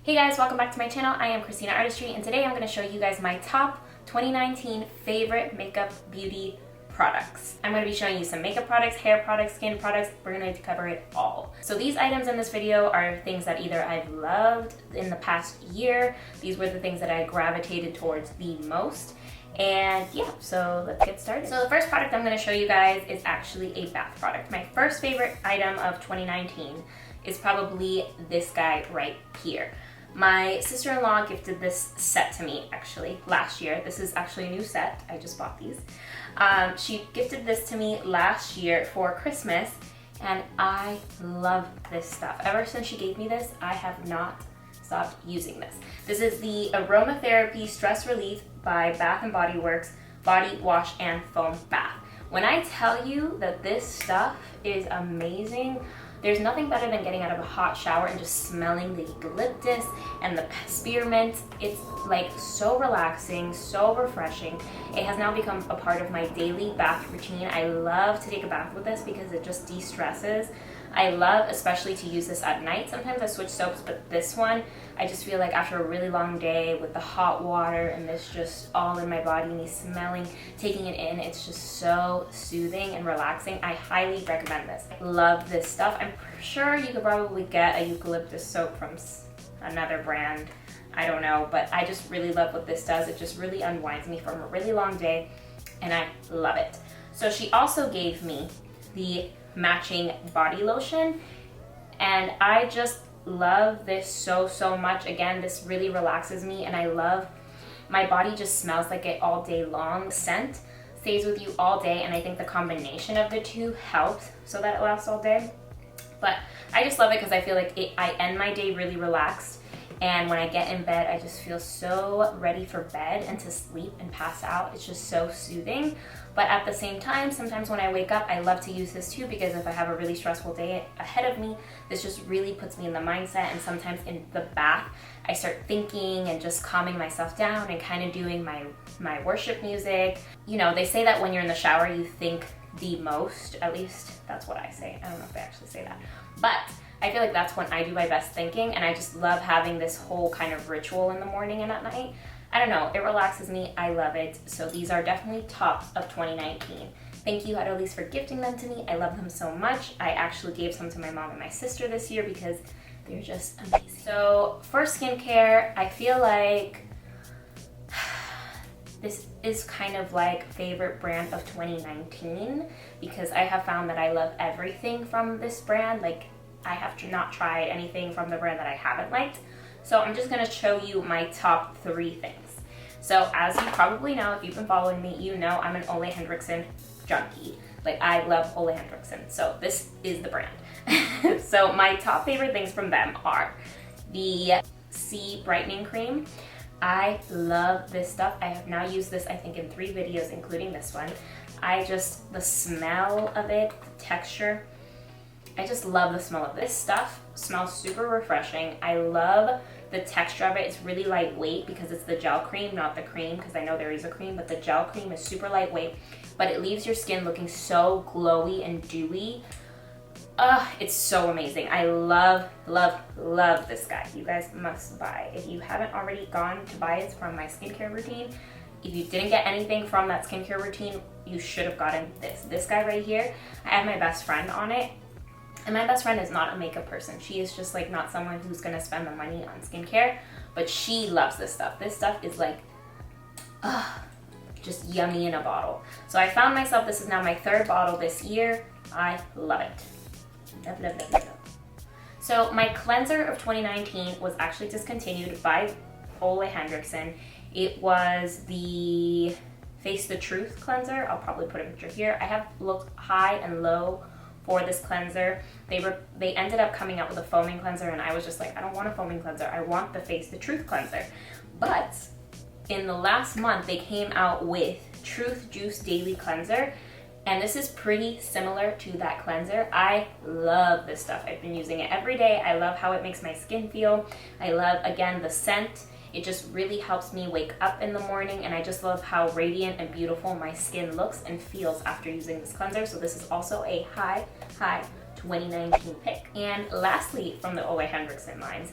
Hey guys, welcome back to my channel. I am Christina Artistry, and today I'm going to show you guys my top 2019 favorite makeup beauty products. I'm going to be showing you some makeup products, hair products, skin products. We're going to cover it all. So these items in this video are things that either I've loved in the past year. These were the things that I gravitated towards the most. And yeah, so let's get started. So the first product I'm going to show you guys is actually a bath product. My first favorite item of 2019 is probably this guy right here. My sister-in-law gifted this set to me actually last year. This is actually a new set. I just bought these. She gifted this to me last year for Christmas, and I love this stuff. Ever since she gave me this, I have not stopped using this. This is the Aromatherapy Stress Relief by Bath & Body Works Body Wash and Foam Bath. When I tell you that this stuff is amazing, there's nothing better than getting out of a hot shower and just smelling the eucalyptus and the spearmint. It's like so relaxing, so refreshing. It has now become a part of my daily bath routine. I love to take a bath with this because it just de-stresses. I love especially to use this at night. Sometimes I switch soaps, but this one, I just feel like after a really long day with the hot water and this just all in my body, me smelling, taking it in, it's just so soothing and relaxing. I highly recommend this. I love this stuff. I'm sure you could probably get a eucalyptus soap from another brand. I don't know, but I just really love what this does. It just really unwinds me from a really long day, and I love it. So she also gave me the matching body lotion, and I just love this so much. Again, this really relaxes me, and I love my body just smells like it all day long. The scent stays with you all day, and I think the combination of the two helps so that it lasts all day. But I just love it because I feel like I end my day really relaxed, and when I get in bed, I just feel so ready for bed and to sleep and pass out. It's just so soothing. But at the same time, sometimes when I wake up, I love to use this too, because if I have a really stressful day ahead of me, this just really puts me in the mindset. And sometimes in the bath, I start thinking and just calming myself down and kind of doing my worship music. You know, they say that when you're in the shower, you think the most. At least that's what I say. I don't know if I actually say that. But I feel like that's when I do my best thinking, and I just love having this whole kind of ritual in the morning and at night. I don't know, it relaxes me, I love it. So these are definitely tops of 2019. Thank you, Adelise, for gifting them to me. I love them so much. I actually gave some to my mom and my sister this year because they're just amazing. So for skincare, I feel like this is kind of like favorite brand of 2019 because I have found that I love everything from this brand. Like, I have not tried anything from the brand that I haven't liked. So I'm just gonna show you my top 3 things. So as you probably know, if you've been following me, you know I'm an Ole Henrickson junkie. Like, I love Ole Henrickson, so this is the brand. So my top favorite things from them are the C Brightening Cream. I love this stuff. I have now used this, I think, in 3 videos, including this one. The smell of it, the texture, I just love the smell of this stuff. It smells super refreshing. I love the texture of it. It's really lightweight because it's the gel cream, not the cream, because I know there is a cream, but the gel cream is super lightweight, but it leaves your skin looking so glowy and dewy. It's so amazing. I love this guy. You guys must buy. If you haven't already gone to buy it from my skincare routine, if you didn't get anything from that skincare routine, you should have gotten this. This guy right here, I have my best friend on it. And my best friend is not a makeup person. She is just like not someone who's gonna spend the money on skincare, but she loves this stuff. This stuff is like, just yummy in a bottle. So I found myself, this is now my 3rd bottle this year. I love it. Love. So my cleanser of 2019 was actually discontinued by Ole Henrickson. It was the Face the Truth cleanser. I'll probably put a picture here. I have looked high and low for this cleanser. They ended up coming out with a foaming cleanser, and I was just like, I don't want a foaming cleanser. I want the Face the Truth cleanser. But in the last month, they came out with Truth Juice Daily Cleanser, and this is pretty similar to that cleanser. I love this stuff. I've been using it every day. I love how it makes my skin feel. I love, again, the scent. It just really helps me wake up in the morning, and I just love how radiant and beautiful my skin looks and feels after using this cleanser. So this is also a high 2019 pick. And lastly, from the Ole Henrickson lines,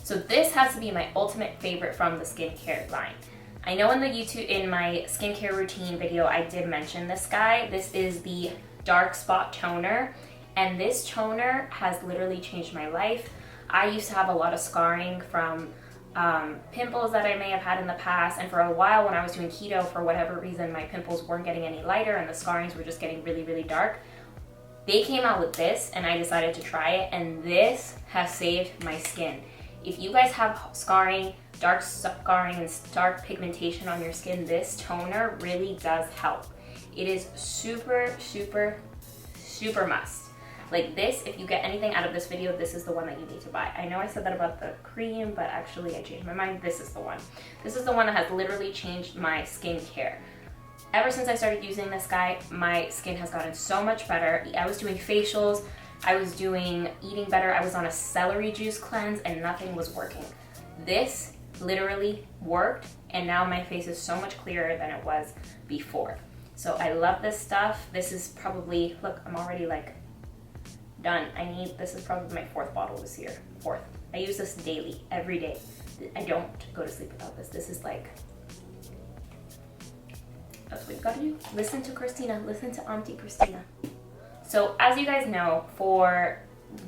So this has to be my ultimate favorite from the skincare line. I know in my skincare routine video, I did mention this guy. This is the Dark Spot Toner, and this toner has literally changed my life. I used to have a lot of scarring from pimples that I may have had in the past, and for a while when I was doing keto, for whatever reason, my pimples weren't getting any lighter and the scarrings were just getting really, really dark. They came out with this and I decided to try it, and this has saved my skin. If you guys have scarring, dark scarring and dark pigmentation on your skin, this toner really does help. It is super, super, super must. Like this, if you get anything out of this video, this is the one that you need to buy. I know I said that about the cream, but actually I changed my mind. This is the one. This is the one that has literally changed my skincare. Ever since I started using this guy, my skin has gotten so much better. I was doing facials, I was eating better, I was on a celery juice cleanse and nothing was working. This literally worked, and now my face is so much clearer than it was before. So I love this stuff. This is probably, look, I'm already like done. This is probably my 4th bottle this year. 4th. I use this daily, every day. I don't go to sleep without this. This is like, that's what you gotta do. Listen to Christina, listen to Auntie Christina. So as you guys know, for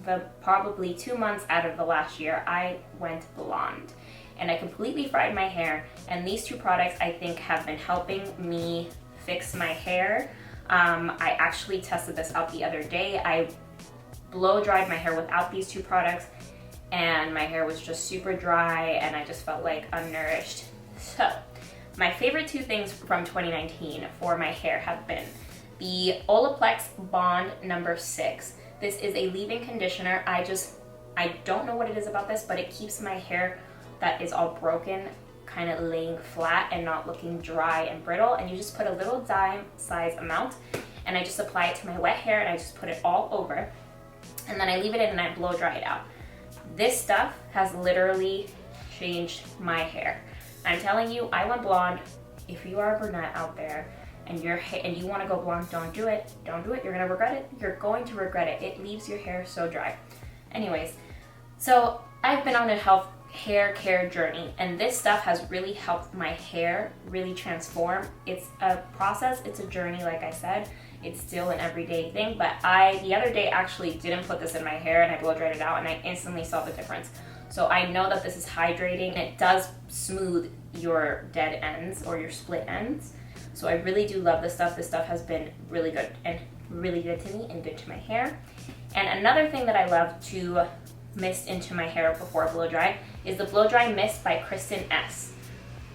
the probably 2 months out of the last year, I went blonde and I completely fried my hair. And these 2 products I think have been helping me fix my hair. I actually tested this out the other day. I blow dried my hair without these 2 products and my hair was just super dry and I just felt like unnourished. So my favorite 2 things from 2019 for my hair have been the Olaplex Bond number 6. This is a leave-in conditioner. I don't know what it is about this, but it keeps my hair that is all broken kind of laying flat and not looking dry and brittle. And you just put a little dime size amount and I just apply it to my wet hair and I just put it all over. And then I leave it in and I blow dry it out. This stuff has literally changed my hair. I'm telling you, I went blonde. If you are a brunette out there and you want to go blonde, don't do it. Don't do it. You're going to regret it. You're going to regret it. It leaves your hair so dry. Anyways, so I've been on a hair care journey, and this stuff has really helped my hair really transform. It's a process. It's a journey, like I said. It's still an everyday thing, but I, the other day, actually didn't put this in my hair and I blow dried it out and I instantly saw the difference. So I know that this is hydrating and it does smooth your dead ends or your split ends. So I really do love this stuff. This stuff has been really good and really good to me and good to my hair. And another thing that I love to mist into my hair before blow dry is the Blow Dry Mist by Kristen S.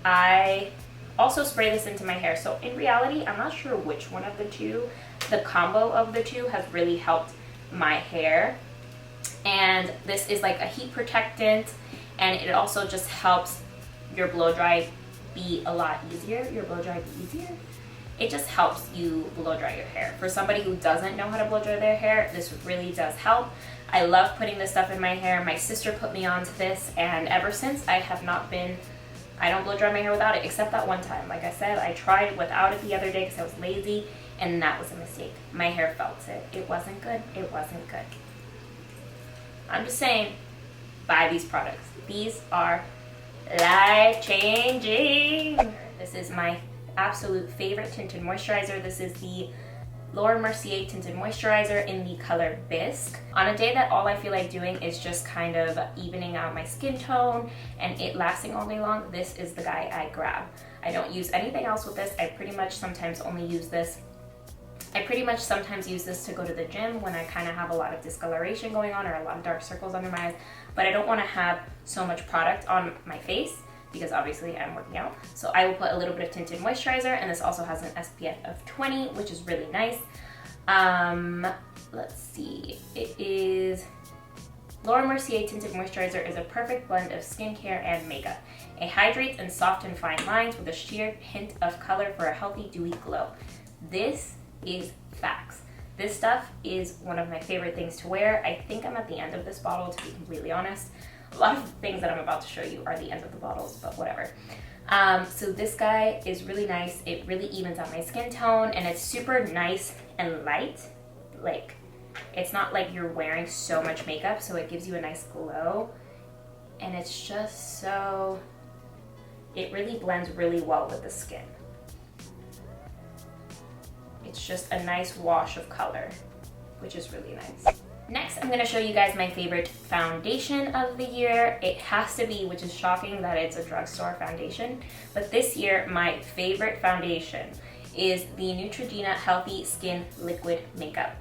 I also spray this into my hair. So in reality, I'm not sure which one of the 2. The combo of the 2 has really helped my hair. And this is like a heat protectant, and it also just helps your blow dry be a lot easier. It just helps you blow dry your hair. For somebody who doesn't know how to blow dry their hair, this really does help. I love putting this stuff in my hair. My sister put me onto this, and ever since I don't blow dry my hair without it, except that one time. Like I said, I tried without it the other day because I was lazy, and that was a mistake. My hair felt it. It wasn't good. It wasn't good. I'm just saying, buy these products. These are life-changing. This is my absolute favorite tinted moisturizer. This is the Mercier Tinted Moisturizer in the color Bisque. On a day that all I feel like doing is just kind of evening out my skin tone and it lasting all day long, this is the guy I grab. I don't use anything else with this. I pretty much sometimes use this to go to the gym when I kind of have a lot of discoloration going on or a lot of dark circles under my eyes, but I don't want to have so much product on my face because obviously I'm working out. So I will put a little bit of tinted moisturizer, and this also has an SPF of 20, which is really nice. Let's see, it is Laura Mercier Tinted Moisturizer is a perfect blend of skincare and makeup. It hydrates and softens fine lines with a sheer hint of color for a healthy, dewy glow. This is facts. This stuff is one of my favorite things to wear. I think I'm at the end of this bottle, to be completely honest. A lot of the things that I'm about to show you are the end of the bottles, but whatever. So this guy is really nice. It really evens out my skin tone, and it's super nice and light. Like, it's not like you're wearing so much makeup, so it gives you a nice glow. and it's just so, it really blends really well with the skin. It's just a nice wash of color, which is really nice. Next, I'm gonna show you guys my favorite foundation of the year. It has to be, which is shocking that it's a drugstore foundation, but this year, my favorite foundation is the Neutrogena Healthy Skin Liquid Makeup.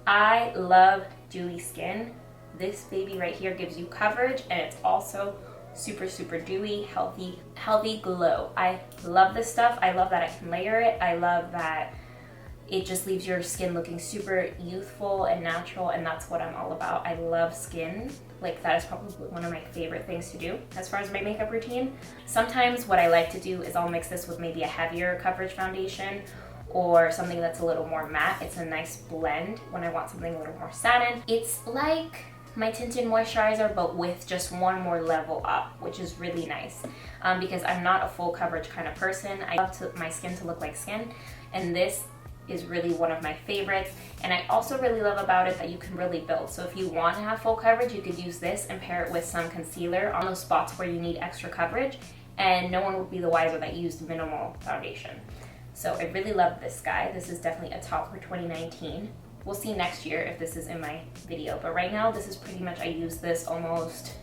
I love dewy skin. This baby right here gives you coverage, and it's also super, super dewy, healthy glow. I love this stuff. I love that I can layer it. I love that it just leaves your skin looking super youthful and natural, and that's what I'm all about. I love skin. Like, that is probably one of my favorite things to do as far as my makeup routine. Sometimes what I like to do is I'll mix this with maybe a heavier coverage foundation or something that's a little more matte. It's a nice blend when I want something a little more satin. It's like my Tinted moisturizer, but with just one more level up, which is really nice because I'm not a full coverage kind of person. I love my skin to look like skin, and this is really one of my favorites. And I also really love about it that you can really build. So if you want to have full coverage, you could use this and pair it with some concealer on those spots where you need extra coverage, and no one would be the wiser that you used minimal foundation. So I really love this guy. This is definitely a top for 2019. We'll see next year if this is in my video, but right now this is pretty much, I use this almost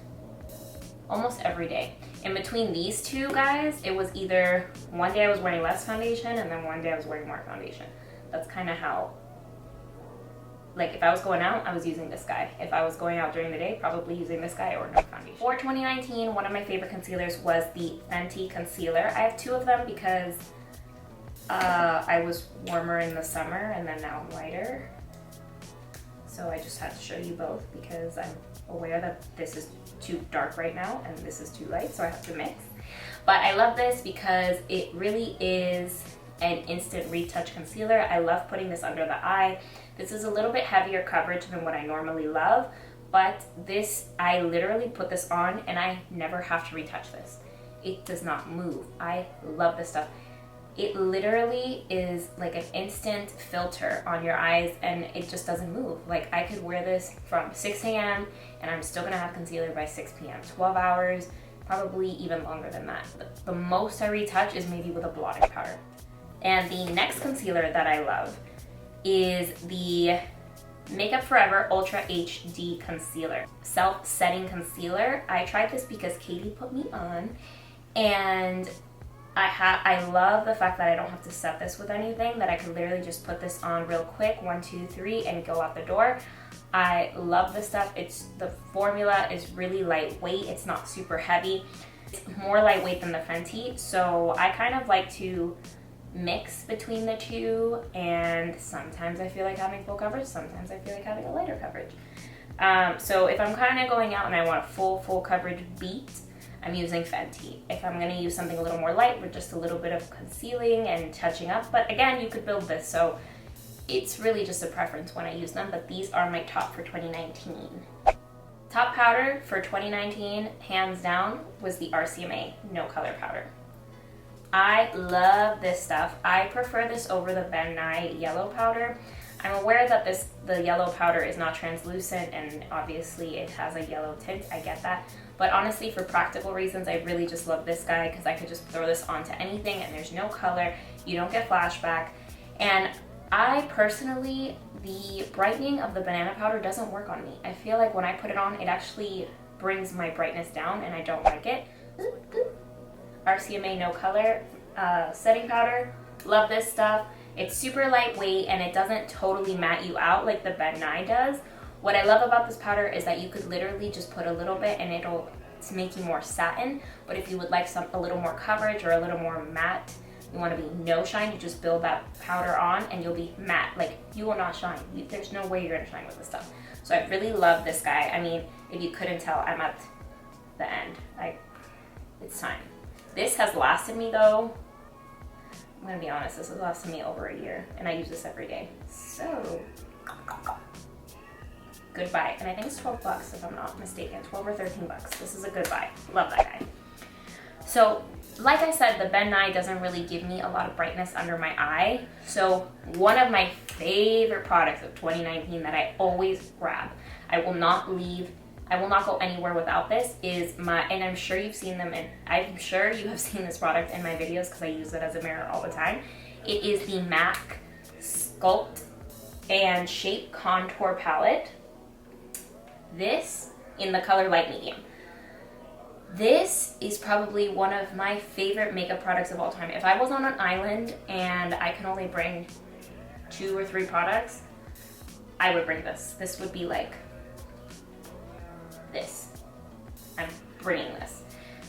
every day. In between these two guys, it was either one day I was wearing less foundation and then one day I was wearing more foundation. That's kind of how, like, if I was going out, I was using this guy. If I was going out during the day, probably using this guy or no foundation. For 2019, one of my favorite concealers was the Fenty Concealer. I have two of them because I was warmer in the summer and then now I'm lighter. So I just had to show you both because I'm aware that this is too dark right now and this is too light, so I have to mix. But I love this because it really is an instant retouch concealer. I love putting this under the eye. This is a little bit heavier coverage than what I normally love, but this, I literally put this on and I never have to retouch this. It does not move. I love this stuff. It literally is like an instant filter on your eyes and it just doesn't move. Like, I could wear this from 6 a.m. and I'm still gonna have concealer by 6 p.m. 12 hours, probably even longer than that. The most I retouch is maybe with a blotting powder. And the next concealer that I love is the Makeup Forever Ultra HD Concealer. Self-setting concealer. I tried this because Katie put me on, and I love the fact that I don't have to set this with anything, that I could literally just put this on real quick, 1, 2, 3, and go out the door. I love this stuff. The formula is really lightweight. It's not super heavy. It's more lightweight than the Fenty, so I kind of like to mix between the two, and sometimes I feel like having full coverage, sometimes I feel like having a lighter coverage. So if I'm kind of going out and I want a full coverage beat, I'm using Fenty. If I'm gonna use something a little more light with just a little bit of concealing and touching up, but again, you could build this, so it's really just a preference when I use them, but these are my top for 2019. Top powder for 2019, hands down, was the RCMA No Color Powder. I love this stuff. I prefer this over the Ben Nye yellow powder. I'm aware that the yellow powder is not translucent and obviously it has a yellow tint, I get that. But honestly, for practical reasons, I really just love this guy because I could just throw this onto anything and there's no color, you don't get flashback. And I personally, the brightening of the banana powder doesn't work on me. I feel like when I put it on, it actually brings my brightness down and I don't like it. RCMA No Color setting powder. Love this stuff. It's super lightweight and it doesn't totally matte you out like the Ben Nye does. What I love about this powder is that you could literally just put a little bit and it'll make you more satin. But if you would like a little more coverage or a little more matte, you want to be no shine, you just build that powder on and you'll be matte. Like, you will not shine. There's no way you're gonna shine with this stuff. So I really love this guy. I mean, if you couldn't tell, I'm at the end. It's time. This has lasted me though, I'm gonna be honest, this has lasted me over a year and I use this every day. So, good buy. And I think it's 12 bucks if I'm not mistaken, 12 or 13 bucks. This is a good buy. Love that guy. So, like I said, the Ben Nye doesn't really give me a lot of brightness under my eye. So, one of my favorite products of 2019 that I always grab, I will not leave I will not go anywhere without this, is my, and I'm sure you've seen them, and I'm sure you have seen this product in my videos because I use it as a mirror all the time. It is the MAC Sculpt and Shape Contour Palette. This in the color light medium. This is probably one of my favorite makeup products of all time. If I was on an island and I can only bring 2 or 3 products, I would bring this. This would be like this. I'm bringing this.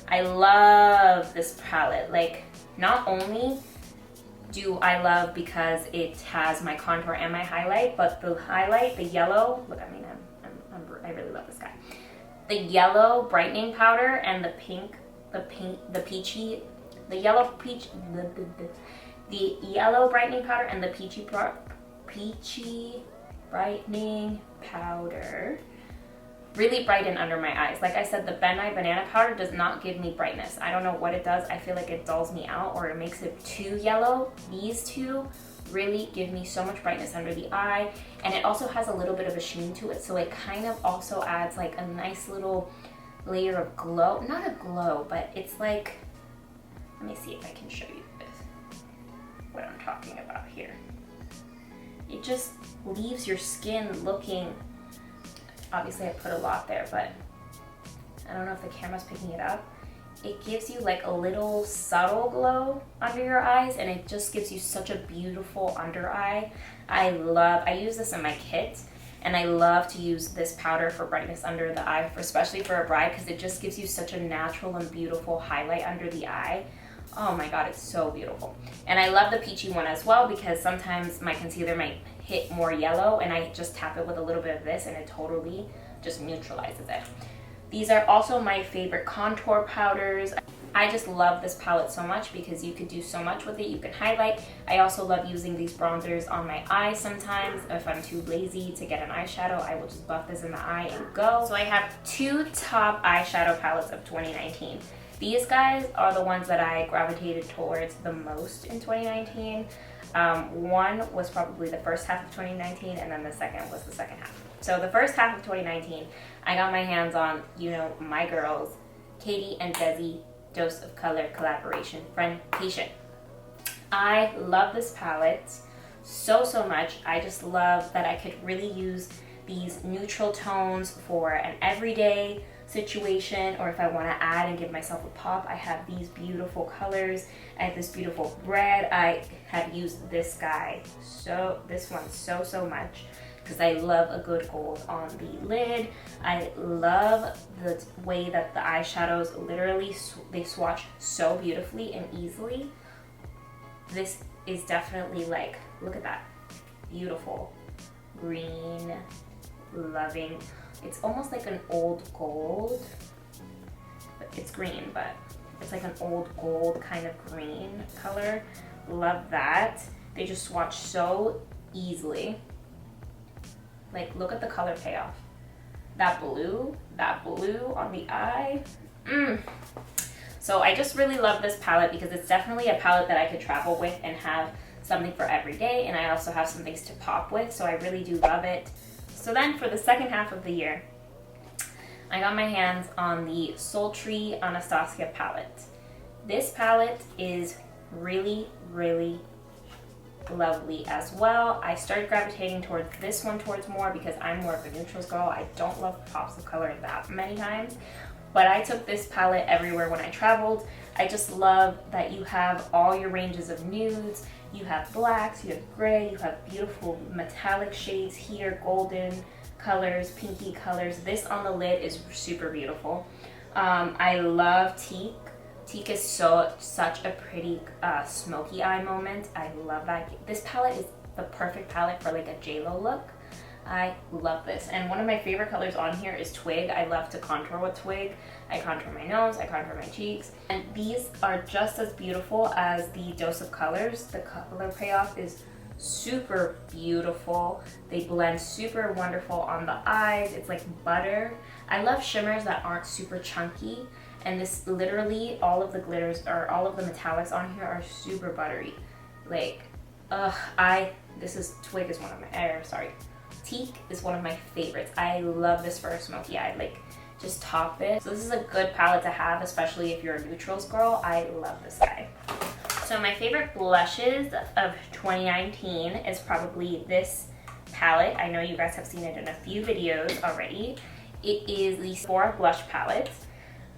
I love this palette. Like, not only do I love because it has my contour and my highlight, but the highlight, the yellow, look, I mean, I really love this guy. The yellow brightening powder and the pink, the peachy, the yellow peach, the yellow brightening powder and the peachy brightening powder really brighten under my eyes. Like I said, the Ben Nye banana powder does not give me brightness. I don't know what it does. I feel like it dulls me out or it makes it too yellow. These two really give me so much brightness under the eye, and it also has a little bit of a sheen to it, so it kind of also adds like a nice little layer of glow. Not a glow, but it's like, let me see if I can show you this, what I'm talking about here. It just leaves your skin looking, obviously I put a lot there, but I don't know if the camera's picking it up. It gives you like a little subtle glow under your eyes, and it just gives you such a beautiful under eye. I use this in my kit, and I love to use this powder for brightness under the eye, especially for a bride, because it just gives you such a natural and beautiful highlight under the eye. Oh my god, it's so beautiful. And I love the peachy one as well, because sometimes my concealer might hit more yellow, and I just tap it with a little bit of this, and it totally just neutralizes it. These are also my favorite contour powders. I just love this palette so much because you could do so much with it. You can highlight. I also love using these bronzers on my eyes sometimes. If I'm too lazy to get an eyeshadow, I will just buff this in the eye and go. So I have 2 top eyeshadow palettes of 2019. These guys are the ones that I gravitated towards the most in 2019. One was probably the first half of 2019, and then the second was the second half. So the first half of 2019, I got my hands on, you know, my girls, Katie and Desi Dose of Color collaboration, Friendcation. I love this palette so much. I just love that I could really use these neutral tones for an everyday situation, or if I want to add and give myself a pop. I have these beautiful colors. I have this beautiful red. I have used this guy, this one so much, because I love a good gold on the lid. I love the way that the eyeshadows literally, they swatch so beautifully and easily. This is definitely like, look at that, beautiful green, loving. It's almost like an old gold, but it's green, but it's like an old gold kind of green color. Love that. They just swatch so easily. Like, look at the color payoff. That blue on the eye. So I just really love this palette because it's definitely a palette that I could travel with and have something for every day, and I also have some things to pop with, so I really do love it. So then for the second half of the year, I got my hands on the Sultry Anastasia palette. This palette is really lovely as well. I started gravitating towards this one more because I'm more of a neutrals girl. I don't love pops of color that many times, but I took this palette everywhere when I traveled. I just love that you have all your ranges of nudes. You have blacks, you have gray, you have beautiful metallic shades here, golden colors, pinky colors. This on the lid is super beautiful. I love teak. Teak is such a pretty smoky eye moment. I love that. This palette is the perfect palette for like a JLo look. I love this. And one of my favorite colors on here is Twig. I love to contour with Twig. I contour my nose, I contour my cheeks. And these are just as beautiful as the Dose of Colors. The color payoff is super beautiful. They blend super wonderful on the eyes. It's like butter. I love shimmers that aren't super chunky. And this literally, all of the glitters or all of the metallics on here are super buttery. Like, Twig is one of my, Teak is one of my favorites. I love this for a smoky eye. Like, just top it. So this is a good palette to have, especially if you're a neutrals girl. I love this guy. So my favorite blushes of 2019 is probably this palette. I know you guys have seen it in a few videos already. It is the Sephora blush palette.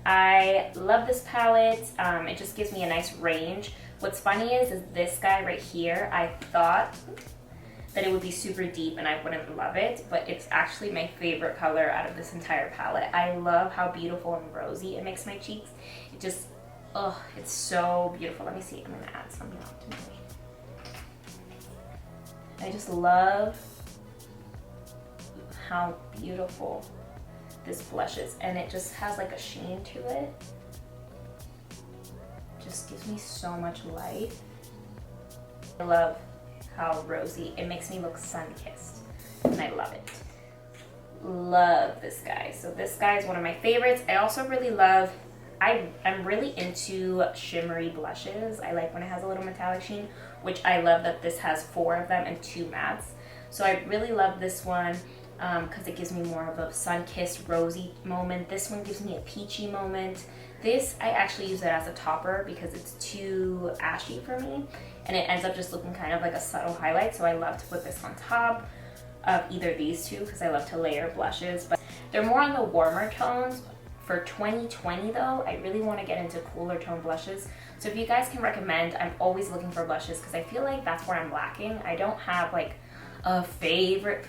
I love this palette. It just gives me a nice range. What's funny is this guy right here, I thought that it would be super deep and I wouldn't love it, but it's actually my favorite color out of this entire palette. I love how beautiful and rosy it makes my cheeks. It just, oh, it's so beautiful. Let me see, I'm gonna add something on to me. I just love how beautiful this blush is, and it just has like a sheen to it. Just gives me so much life. I love how rosy it makes me look sun-kissed, and I love it. Love this guy. So this guy is one of my favorites. I also really love, I'm really into shimmery blushes. I like when it has a little metallic sheen, which I love that this has 4 of them and 2 mattes. So I really love this one because it gives me more of a sun-kissed rosy moment. This one gives me a peachy moment. This, I actually use it as a topper because it's too ashy for me, and it ends up just looking kind of like a subtle highlight, so I love to put this on top of either these two because I love to layer blushes, but they're more on the warmer tones. For 2020 though, I really want to get into cooler tone blushes. So if you guys can recommend, I'm always looking for blushes because I feel like that's where I'm lacking. I don't have like a favorite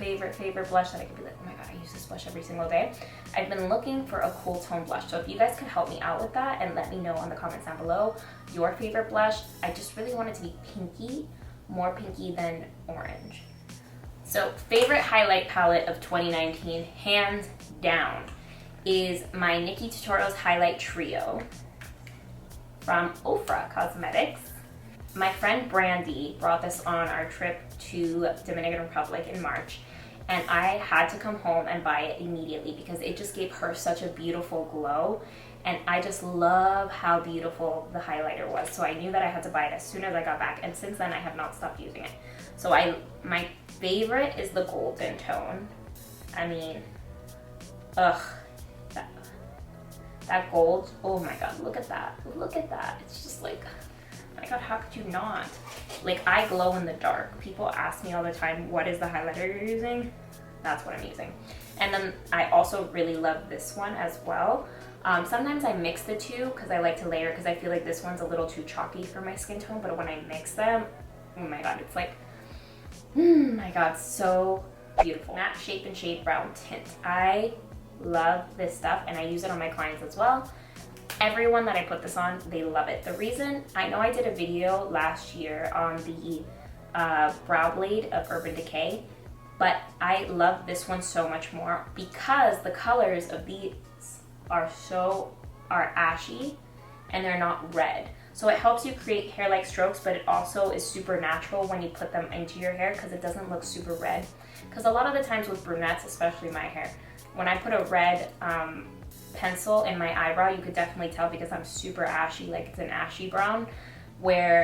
blush that I could be like, oh my god, I use this blush every single day. I've been looking for a cool tone blush. So if you guys could help me out with that and let me know in the comments down below your favorite blush. I just really want it to be pinky, more pinky than orange. So favorite highlight palette of 2019, hands down, is my Nikkiturorials Highlight Trio from OFRA Cosmetics. My friend Brandy brought this on our trip to Dominican Republic in March, and I had to come home and buy it immediately because it just gave her such a beautiful glow, and I just love how beautiful the highlighter was. So I knew that I had to buy it as soon as I got back, and since then I have not stopped using it. So my favorite is the golden tone. I mean, ugh, that gold, oh my god, look at that, look at that. It's just like, oh my god, how could you not? Like, I glow in the dark. People ask me all the time, what is the highlighter you're using? That's what I'm using. And then I also really love this one as well. Sometimes I mix the two because I like to layer, because I feel like this one's a little too chalky for my skin tone, but when I mix them, oh my god, it's like, oh my god, so beautiful. Matte Shape and Shade Brown Tint. I love this stuff and I use it on my clients as well. Everyone that I put this on, they love it. The reason, I know I did a video last year on the brow blade of Urban Decay, but I love this one so much more because the colors of these are ashy and they're not red. So it helps you create hair-like strokes, but it also is super natural when you put them into your hair because it doesn't look super red. Because a lot of the times with brunettes, especially my hair, when I put a red pencil in my eyebrow, you could definitely tell because I'm super ashy, like it's an ashy brown.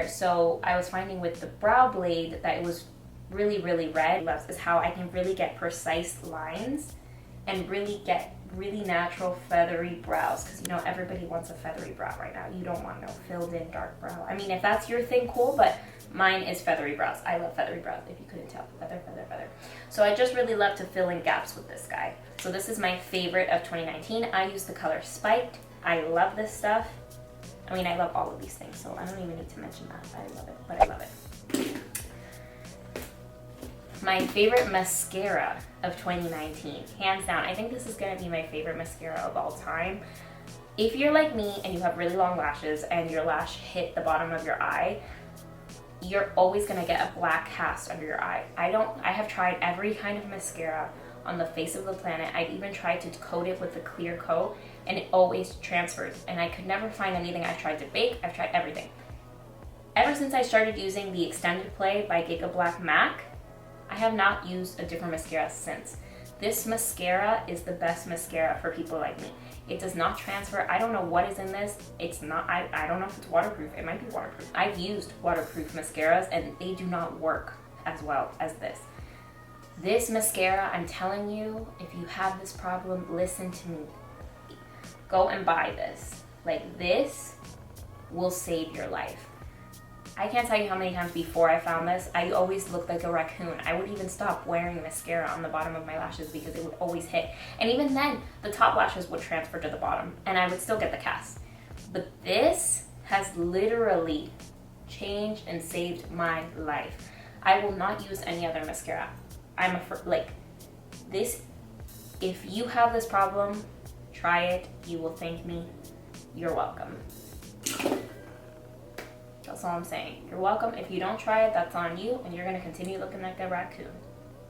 So I was finding with the brow blade that it was really, really red. This is how I can really get precise lines and really get really natural feathery brows, because you know everybody wants a feathery brow right now. You don't want no filled in dark brow. I mean, if that's your thing, cool, but mine is feathery brows. I love feathery brows, if you couldn't tell. Feather. So I just really love to fill in gaps with this guy. So this is my favorite of 2019. I use the color Spiked. I love this stuff. I mean, I love all of these things, so I don't even need to mention that. I love it, but I love it. My favorite mascara of 2019, hands down. I think this is gonna be my favorite mascara of all time. If you're like me and you have really long lashes and your lash hit the bottom of your eye, you're always gonna get a black cast under your eye. I have tried every kind of mascara on the face of the planet. I've even tried to coat it with the clear coat and it always transfers, and I could never find anything. I've tried to bake, I've tried everything. Ever since I started using the Extended Play by Gigablack Mascara, I have not used a different mascara since. This mascara is the best mascara for people like me. It does not transfer. I don't know what is in this. It's not, I don't know if it's waterproof. It might be waterproof. I've used waterproof mascaras and they do not work as well as this. This mascara, I'm telling you, if you have this problem, listen to me. go and buy this. Like, this will save your life. I can't tell you how many times before I found this, I always looked like a raccoon. I would even stop wearing mascara on the bottom of my lashes because it would always hit. And even then, the top lashes would transfer to the bottom and I would still get the cast. But this has literally changed and saved my life. I will not use any other mascara. This, if you have this problem, try it. You will thank me. You're welcome. That's all I'm saying. You're welcome. If you don't try it, that's on you, and you're gonna continue looking like a raccoon.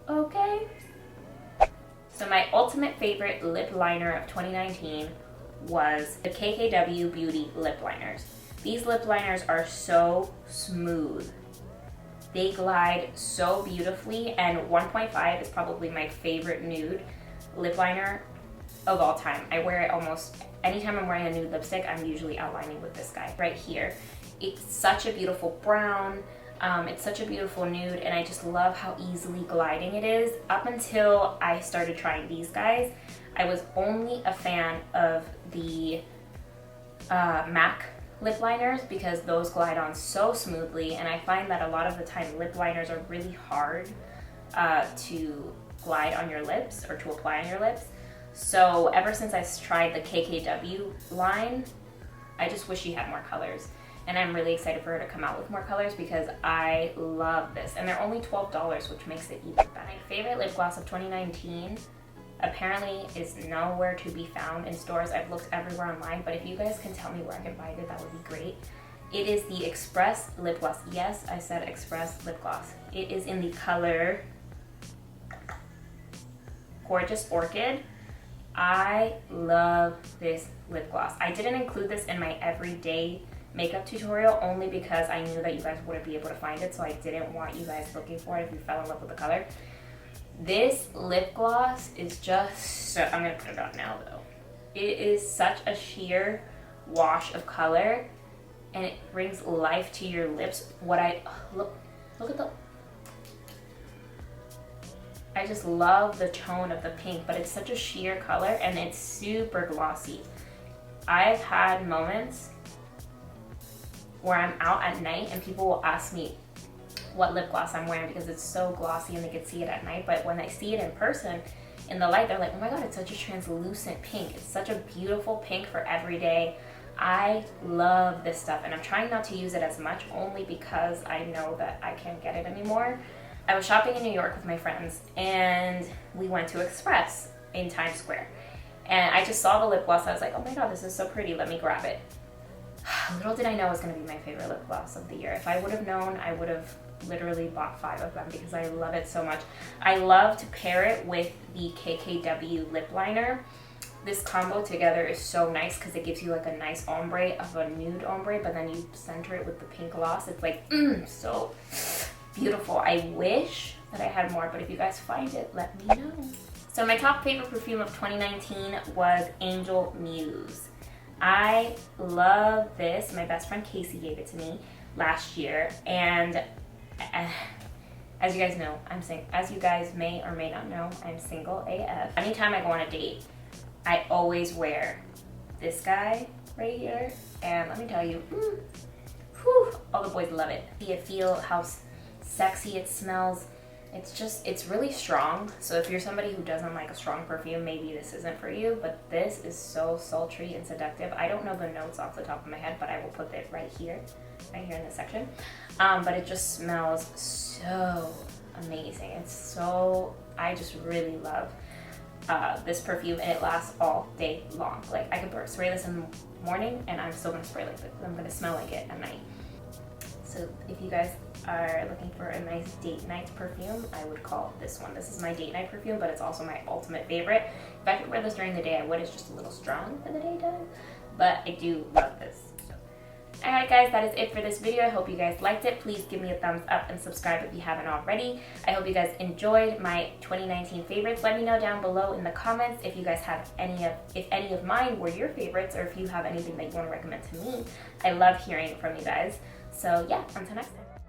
Okay? So my ultimate favorite lip liner of 2019 was the KKW Beauty Lip Liners. These lip liners are so smooth. They glide so beautifully, and 1.5 is probably my favorite nude lip liner of all time. I wear it almost anytime I'm wearing a nude lipstick. I'm usually outlining with this guy right here. It's such a beautiful brown, it's such a beautiful nude, and I just love how easily gliding it is. Up until I started trying these guys, I was only a fan of the MAC lip liners because those glide on so smoothly, and I find that a lot of the time lip liners are really hard to glide on your lips or to apply on your lips. So ever since I tried the KKW line, I just wish she had more colors. And I'm really excited for her to come out with more colors because I love this. And they're only $12, which makes it even better. My favorite lip gloss of 2019 apparently is nowhere to be found in stores. I've looked everywhere online, but if you guys can tell me where I can find it, that would be great. It is the Express Lip Gloss. Yes, I said Express Lip Gloss. It is in the color Gorgeous Orchid. I love this lip gloss. I didn't include this in my everyday makeup tutorial only because I knew that you guys wouldn't be able to find it, so I didn't want you guys looking for it if you fell in love with the color. This lip gloss is just so, I'm gonna put it on now though. It is such a sheer wash of color and it brings life to your lips. Look at the, I just love the tone of the pink, but it's such a sheer color and it's super glossy. I've had moments where I'm out at night and people will ask me what lip gloss I'm wearing because it's so glossy and they can see it at night, but when I see it in person in the light, they're like, oh my god, it's such a translucent pink. It's such a beautiful pink for every day. I love this stuff and I'm trying not to use it as much only because I know that I can't get it anymore. I was shopping in New York with my friends and we went to Express in Times Square and I just saw the lip gloss. I was like, oh my god, this is so pretty, let me grab it. Little did I know it was going to be my favorite lip gloss of the year. If I would have known, I would have literally bought 5 of them because I love it so much. I love to pair it with the KKW lip liner. This combo together is so nice because it gives you like a nice ombre of a nude ombre, but then you center it with the pink gloss. It's like, so beautiful. I wish that I had more, but if you guys find it, let me know. So my top favorite perfume of 2019 was Angel Muse. I love this. My best friend Casey gave it to me last year, and as you guys know, as you guys may or may not know, I'm single AF. Anytime I go on a date, I always wear this guy right here, and let me tell you, all the boys love it. You feel how sexy it smells. It's really strong, so if you're somebody who doesn't like a strong perfume, maybe this isn't for you, but this is so sultry and seductive. I don't know the notes off the top of my head, but I will put it right here in this section. But it just smells so amazing. I just really love this perfume, and it lasts all day long. Like, I could spray this in the morning, and I'm still gonna spray like this. I'm gonna smell like it at night. So if you guys are looking for a nice date night perfume, I would call this one. This is my date night perfume, but it's also my ultimate favorite. If I could wear this during the day, I would. It's just a little strong for the daytime, but I do love this. Alright guys, that is it for this video. I hope you guys liked it. Please give me a thumbs up and subscribe if you haven't already. I hope you guys enjoyed my 2019 favorites. Let me know down below in the comments if you guys have if any of mine were your favorites, or if you have anything that you want to recommend to me. I love hearing from you guys. So yeah, until next time.